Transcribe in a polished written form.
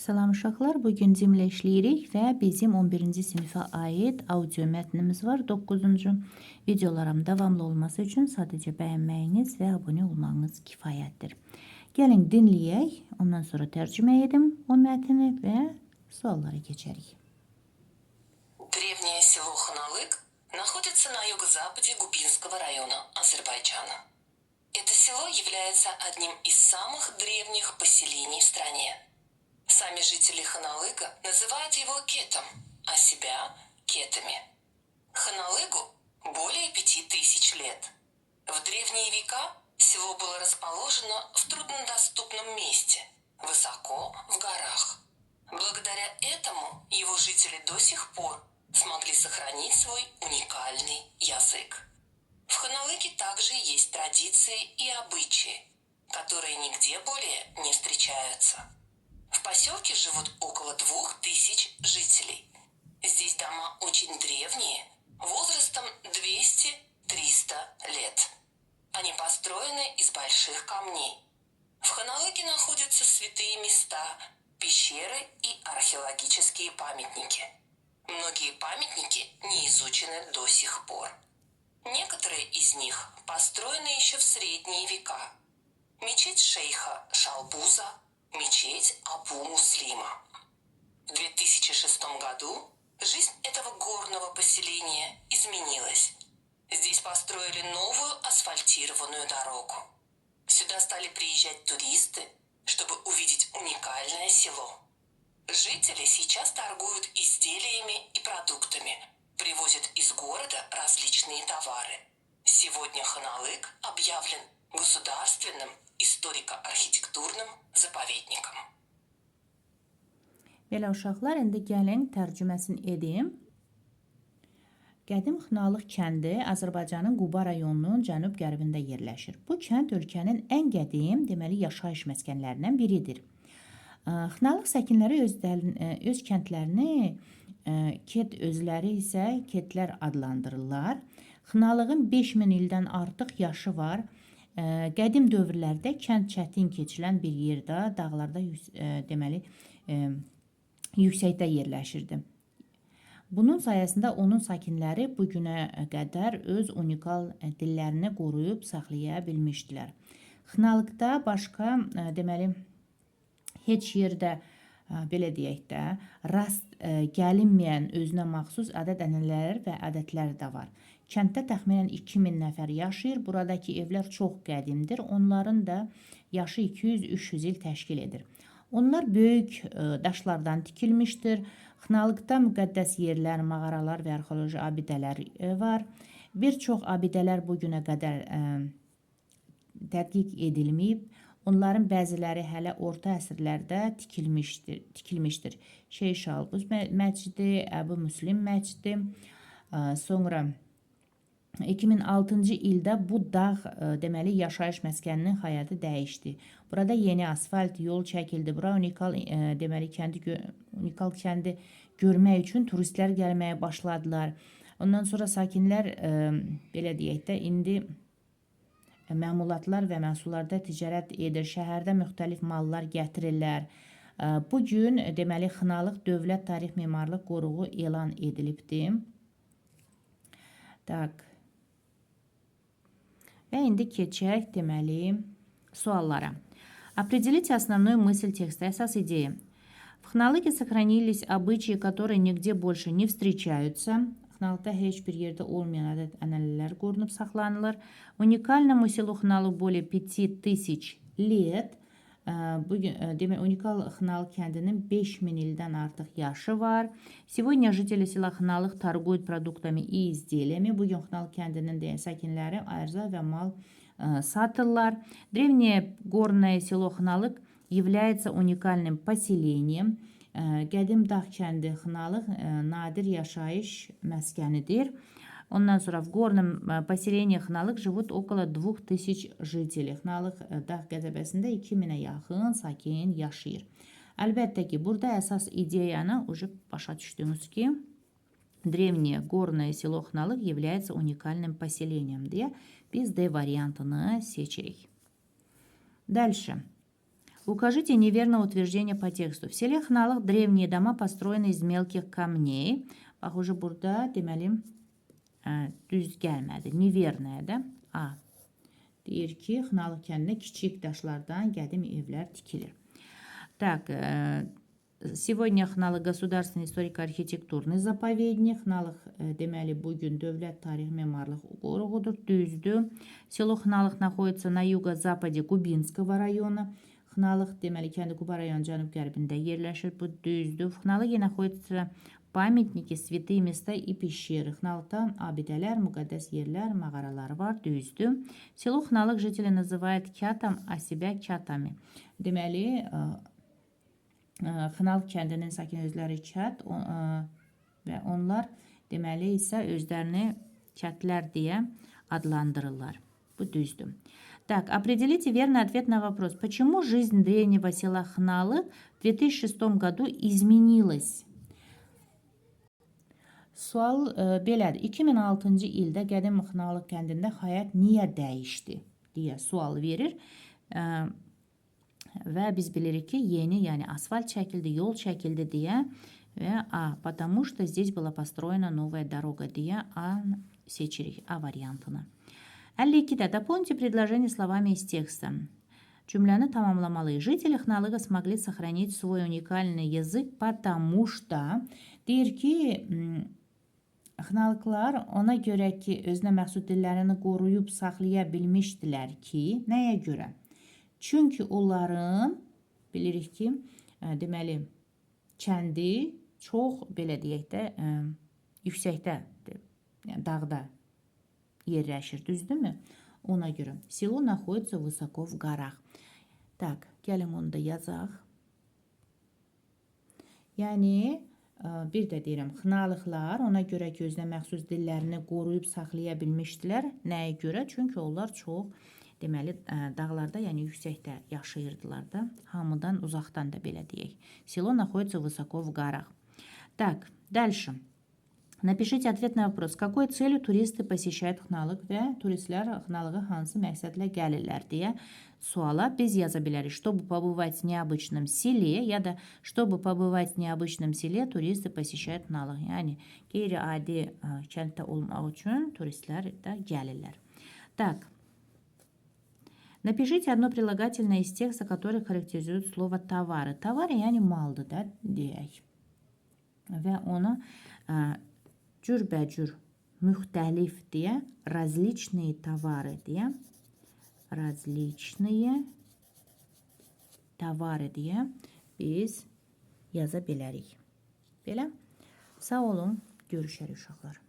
Salam uşaqlar, bugün cimlə işləyirik və bizim 11-ci sinifə aid audio mətnimiz var. 9-cu videolarım davamlı olması üçün sadəcə bəyənməyiniz və abunə olmağınız kifayətdir. Gəlin dinləyək, ondan sonra tərcümə edim o mətni və suallara keçərik. Древнее село Ханалык находится на юго-западе Губинского района Азербайджана. Это село является одним из самых древних поселений в стране. Сами жители Ханалыга называют его кетом, а себя кетами. Ханалыгу более 5000 лет. В древние века село было расположено в труднодоступном месте, высоко в горах. Благодаря этому его жители до сих пор смогли сохранить свой уникальный язык. В Ханалыге также есть традиции и обычаи, которые нигде более не встречаются. В поселке живут около 2000 жителей. Здесь дома очень древние, возрастом 200-300 лет. Они построены из больших камней. В Ханалыге находятся святые места, пещеры и археологические памятники. Многие памятники не изучены до сих пор. Некоторые из них построены еще в средние века. Мечеть шейха Шалбуза, мечеть Абу-Муслима. В 2006 году жизнь этого горного поселения изменилась. Здесь построили новую асфальтированную дорогу. Сюда стали приезжать туристы, чтобы увидеть уникальное село. Жители сейчас торгуют изделиями и продуктами, привозят из города различные товары. Сегодня Ханалык объявлен государственным историко-архитектурным заповедником. Belə uşaqlar, indi gəlin tərcüməsini edim. Qədim Xınalıq kəndi Azərbaycanın Quba rayonunun cənub-qərbində yerləşir. Bu kənd ölkənin ən qədim, deməli, yaşayış məskənlərindən biridir. Xınalıq səkinləri öz kəndlərini ket, özləri isə ketlər adlandırırlar. Xınalığın 5000 ildən artıq yaşı var. Qədim dövrlərdə kənd çətin keçilən bir yerdə, dağlarda deməli yüksəkdə yerləşirdi. Bunun sayəsində onun sakinləri bu günə qədər öz unikal dillərini qoruyub saxlaya bilmişdilər. Xınalıqda başqa deməli heç yerdə belə deyək də rast gəlinməyən özünə məxsus ədət-ənənələr və ədətlər də var. Kənddə təxminən 2000 nəfər yaşayır. Buradakı evlər çox qədimdir. Onların da yaşı 200-300 il təşkil edir. Onlar böyük daşlardan tikilmişdir. Xınalıqda müqəddəs yerlər, mağaralar və arxeoloji abidələr var. Bir çox abidələr bu günə qədər tədqiq edilməyib. Onların bəziləri hələ orta əsrlərdə tikilmişdir. Şeyh Şalbuz məscidi, Əbu-Müslim məscidi. Sonra 2006-cı ildə bu dağ deməli yaşayış məskəninin həyatı dəyişdi. Burada yeni asfalt yol çəkildi. Bura unikal deməli unikal kəndi görmək üçün turistlər gəlməyə başladılar. Ondan sonra sakinlər belə deyək də indi məmulatlar və məhsullarda ticarət edir. Şəhərdə müxtəlif mallar gətirirlər. Bu gün deməli Xınalıq Dövlət Tarix Memarlıq Qoruğu elan edilibdir. Və indi keçək deməli suallara. Определите основную мысль текста. Əsas ideya. В Xınalıqda сохранились обычаи, которые нигде больше не встречаются. Xınalıqda heç bir yerdə olmayan ədət-ənənələr qorunub saxlanılır. Уникальному селу Xınalıq более 5000 лет. Demək, unikal Xınalıq kəndinin 5000 ildən artıq yaşı var. Сегодня жители села Xınalıq торгуют продуктами и изделиями. Bugün Xınalıq kəndinin sakinləri ərzaq və mal satırlar. Древнее горное село Xınalıq является уникальным поселением. Qədim dağ kəndi Xınalıq nadir yaşayış məskənidir. Ondan sonra в горном поселении Xınalıq живут около 2000 жителей. Xınalıq dağ qəsəbəsində 2000-ə yaxın sakin yaşayır. Əlbəttə ki, burada əsas ideyanı başa düşdünüz ki, древнее горное село Xınalıq является уникальным поселением deyə biz D variantını seçirik. Дальше. Укажите неверное утверждение по тексту. В селе Хналык древние дома построены из мелких камней. Похоже, burada deməli düz gəlmədi. Neverное, да? A. Deyir ki, Xnalıq kəndində kiçik daşlardan qədim evlər tikilir. Так, сегодня Xnalıq государственный историко-архитектурный заповедник. Xnalıq deməli bugün dövlət tarix memarlıq qoruğudur. Düzdür. Село Xnalıq находится на юго-западе Губинского района. Xnalıq deməli kəndi Quba rayonu cənub-qərbində yerləşir. Bu düzdür. В Xnalıqе находятся памятники, святые места и пещеры. Xnalıqda abidələr, müqəddəs yerlər, mağaralar var. Düzdür. Село Xnalıq жители называют Кятам, а себя Кятами. Deməli, Xnalıq kəndinin sakin özləri Kət və onlar deməli isə özlərini Kətlər deyə adlandırırlar. Bu düzdür. Так, определите верный ответ на вопрос. Почему жизнь древнего села Хналык в 2006 году изменилась? Sual belədir. 2006-cı ildə qədim Xnalıq kəndində həyat niyə dəyişdi deyə sual verir. Və biz bilirik ki, yeni, yəni asfalt çəkildi, yol çəkildi deyə və A. Потому что здесь была построена новая дорога deyə A seçirik, A variantını. 52-də дополните предложение словами из текста. Cümləni tamamlamalıyıq. Жители Xnalıqa смогли сохранить свой уникальный язык, потому что deyir ki, Xnalıqlar ona görə ki, özünə məxsus dillərini qoruyub saxlaya bilmişdilər ki, nəyə görə? Çünki onların, bilirik ki, deməli, kəndi çox, belə deyək də, yüksəkdə, yəni dağda yerləşir, düzdürmü? Ona görə. Село находится высоко в горах. Так, gəlin onu da yazaq. Yəni, bir də deyirəm, Xnalıqlar ona görə ki, özünə məxsus dillərini qoruyub saxlaya bilmişdilər. Nəyə görə? Çünki onlar çox, deməli, dağlarda, yəni yüksəkdə yaşayırdılar da. Hamıdan, uzaqdan da belə deyək. Село находится высоко в горах. Так, дальше. Напишите ответ на вопрос. С какой целью туристы посещают Xnalıq və turistlər Xnalığa hansı məqsədlə gəlirlər deyə suala biz yaza bilərik. Чтобы побывать в необычном селе, ya da чтобы побывать в необычном селе, туристы посещают Xnalıq. Yəni, qeyri-adi kənddə olmaq üçün turistlər də gəlirlər. Так, напишите одно прилагательное из текста, которое характеризует слово товары. Товары, yəni maldır da deyək. Və onu cürbəcür, müxtəlif deyə, различные товары deyə, различные товары deyə biz yaza bilərik. Belə, sağ olun, görüşərik uşaqlar.